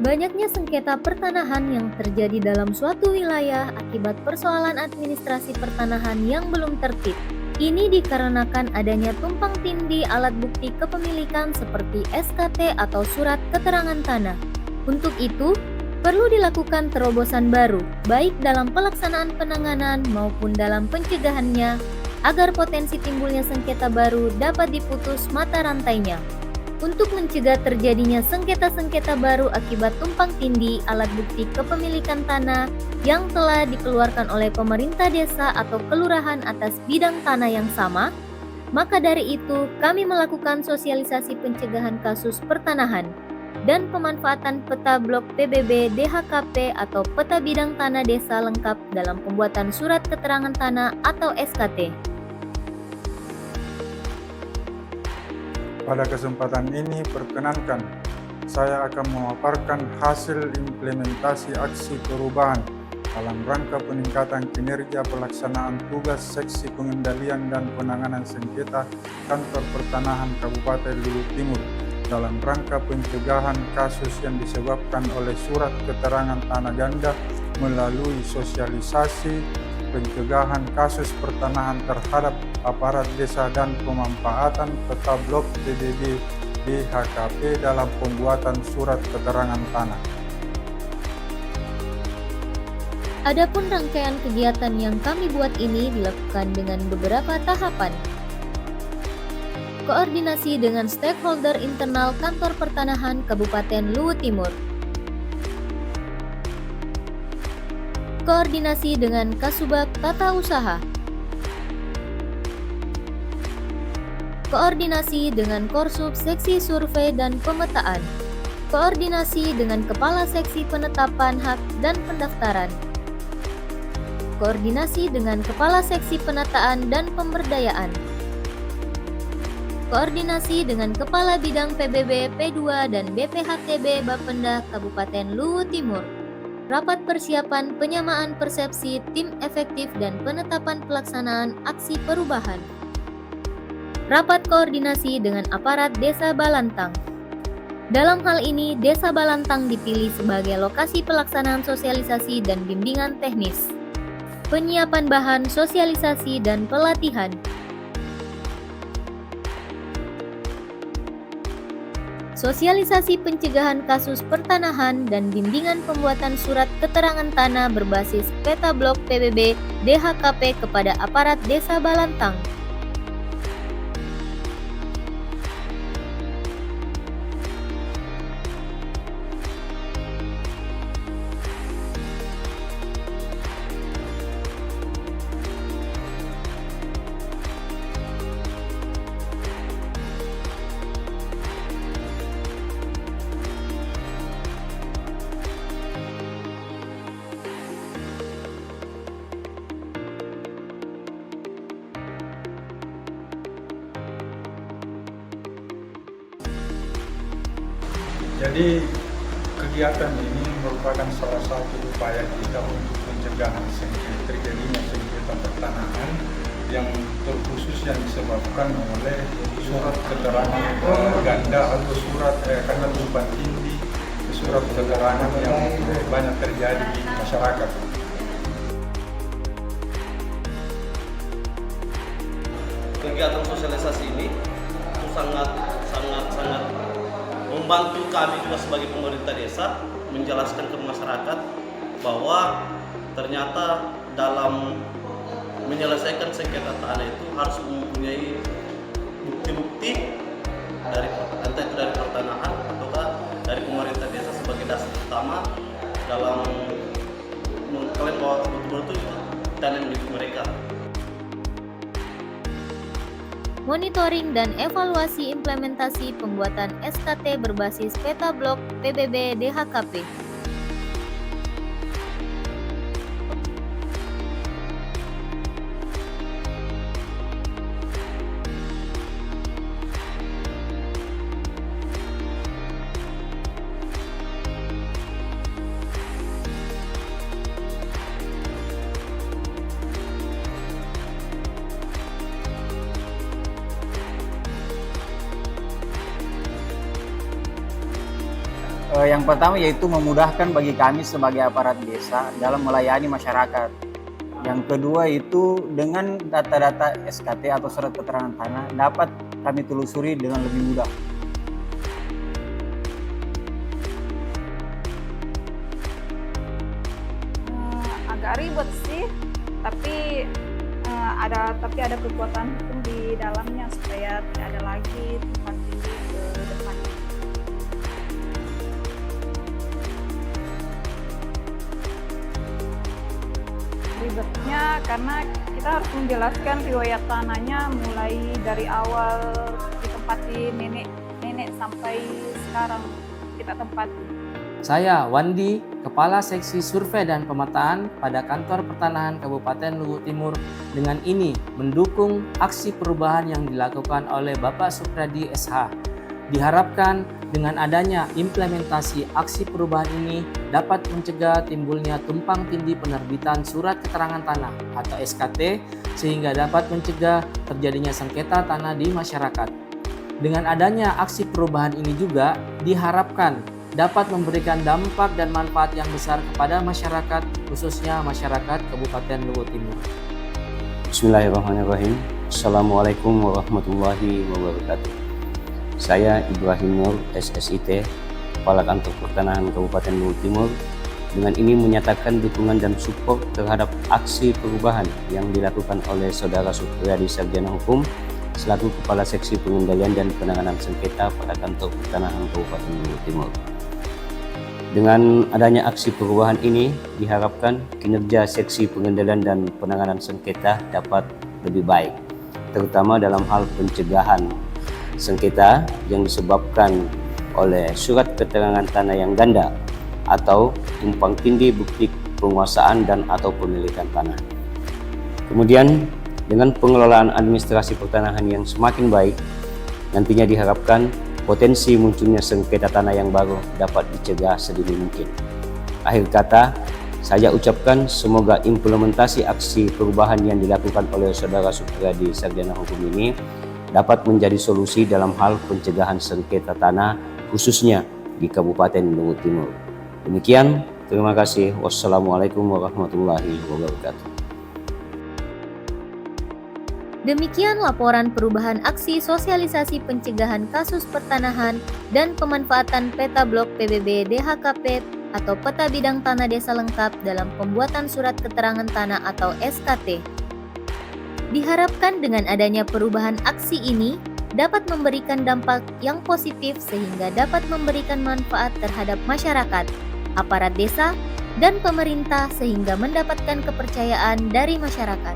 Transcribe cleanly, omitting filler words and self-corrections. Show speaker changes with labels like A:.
A: Banyaknya sengketa pertanahan yang terjadi dalam suatu wilayah akibat persoalan administrasi pertanahan yang belum tertib. Ini dikarenakan adanya tumpang tindih alat bukti kepemilikan seperti SKT atau surat keterangan tanah. Untuk itu, perlu dilakukan terobosan baru, baik dalam pelaksanaan penanganan maupun dalam pencegahannya, agar potensi timbulnya sengketa baru dapat diputus mata rantainya. Untuk mencegah terjadinya sengketa-sengketa baru akibat tumpang tindih alat bukti kepemilikan tanah yang telah dikeluarkan oleh pemerintah desa atau kelurahan atas bidang tanah yang sama, maka dari itu kami melakukan sosialisasi pencegahan kasus pertanahan dan pemanfaatan peta blok PBB DHKP atau peta bidang tanah desa lengkap dalam pembuatan surat keterangan tanah atau SKT.
B: Pada kesempatan ini perkenankan saya akan memaparkan hasil implementasi aksi perubahan dalam rangka peningkatan kinerja pelaksanaan tugas Seksi Pengendalian dan Penanganan Sengketa Kantor Pertanahan Kabupaten Luwu Timur dalam rangka pencegahan kasus yang disebabkan oleh surat keterangan tanah ganda melalui sosialisasi pencegahan kasus pertanahan terhadap aparat desa dan pemanfaatan peta blok PBB DHKP dalam pembuatan surat keterangan tanah.
A: Adapun rangkaian kegiatan yang kami buat ini dilakukan dengan beberapa tahapan. Koordinasi dengan stakeholder internal Kantor Pertanahan Kabupaten Luwu Timur. Koordinasi dengan Kasubag Tata Usaha. Koordinasi dengan Korsub Seksi Survei dan Pemetaan. Koordinasi dengan Kepala Seksi Penetapan Hak dan Pendaftaran. Koordinasi dengan Kepala Seksi Penataan dan Pemberdayaan. Koordinasi dengan Kepala Bidang PBB P2 dan BPHTB Bapenda Kabupaten Luwu Timur. Rapat persiapan penyamaan persepsi tim efektif dan penetapan pelaksanaan aksi perubahan. Rapat koordinasi dengan aparat Desa Balantang. Dalam hal ini, Desa Balantang dipilih sebagai lokasi pelaksanaan sosialisasi dan bimbingan teknis. Penyiapan bahan sosialisasi dan pelatihan. Sosialisasi pencegahan kasus pertanahan dan bimbingan pembuatan surat keterangan tanah berbasis peta blok PBB DHKP kepada aparat Desa Balantang.
B: Jadi kegiatan ini merupakan salah satu upaya kita untuk pencegahan terjadinya sengketa pertanahan yang terkhusus yang disebabkan oleh surat keterangan ganda atau surat karena tumpang tindih surat keterangan yang banyak terjadi di masyarakat.
C: Kegiatan sosialisasi ini sangat membantu kami juga sebagai pemerintah desa menjelaskan ke masyarakat bahwa ternyata dalam menyelesaikan sengketa tanah itu harus mempunyai bukti-bukti dari entah itu dari pertanahan ataukah dari pemerintah desa sebagai dasar utama dalam mengklaim bahwa betul-betul tanah milik mereka.
A: Monitoring dan evaluasi implementasi pembuatan SKT berbasis peta blok PBB DHKP.
D: Yang pertama yaitu memudahkan bagi kami sebagai aparat desa dalam melayani masyarakat. Yang kedua itu dengan data-data SKT atau surat keterangan tanah dapat kami telusuri dengan lebih mudah.
E: Agak ribet sih, tapi ada kekuatan hukum di dalamnya supaya tidak ada lagi tumpang tindih ke depannya. Ribetnya karena kita harus menjelaskan riwayat tanahnya mulai dari awal ditempati nenek sampai sekarang kita tempati.
F: Saya Wandi, Kepala Seksi Survei dan Pemetaan pada Kantor Pertanahan Kabupaten Luwu Timur, dengan ini mendukung aksi perubahan yang dilakukan oleh Bapak Supriyadi SH. Diharapkan dengan adanya implementasi aksi perubahan ini dapat mencegah timbulnya tumpang tindih penerbitan surat keterangan tanah atau SKT, sehingga dapat mencegah terjadinya sengketa tanah di masyarakat. Dengan adanya aksi perubahan ini juga diharapkan dapat memberikan dampak dan manfaat yang besar kepada masyarakat, khususnya masyarakat Kabupaten Luwu Timur.
G: Bismillahirrahmanirrahim. Assalamualaikum warahmatullahi wabarakatuh. Saya Ibrahim Nur, SSIT, Kepala Kantor Pertanahan Kabupaten Luwu Timur, dengan ini menyatakan dukungan dan support terhadap aksi perubahan yang dilakukan oleh Saudara Supriyadi Sarjana Hukum selaku Kepala Seksi Pengendalian dan Penanganan Sengketa pada Kantor Pertanahan Kabupaten Luwu Timur. Dengan adanya aksi perubahan ini, diharapkan kinerja Seksi Pengendalian dan Penanganan Sengketa dapat lebih baik, terutama dalam hal pencegahan sengketa yang disebabkan oleh surat keterangan tanah yang ganda atau tumpang tindih bukti penguasaan dan atau pemilikan tanah. Kemudian, dengan pengelolaan administrasi pertanahan yang semakin baik, nantinya diharapkan potensi munculnya sengketa tanah yang baru dapat dicegah sedini mungkin. Akhir kata, saya ucapkan semoga implementasi aksi perubahan yang dilakukan oleh Saudara Supriyadi Sarjana Hukum ini dapat menjadi solusi dalam hal pencegahan sengketa tanah khususnya di Kabupaten Luwu Timur. Demikian, terima kasih. Wassalamualaikum warahmatullahi wabarakatuh.
A: Demikian laporan perubahan aksi sosialisasi pencegahan kasus pertanahan dan pemanfaatan peta blok PBB DHKP atau peta bidang tanah desa lengkap dalam pembuatan surat keterangan tanah atau SKT. Diharapkan dengan adanya perubahan aksi ini dapat memberikan dampak yang positif sehingga dapat memberikan manfaat terhadap masyarakat, aparat desa, dan pemerintah sehingga mendapatkan kepercayaan dari masyarakat.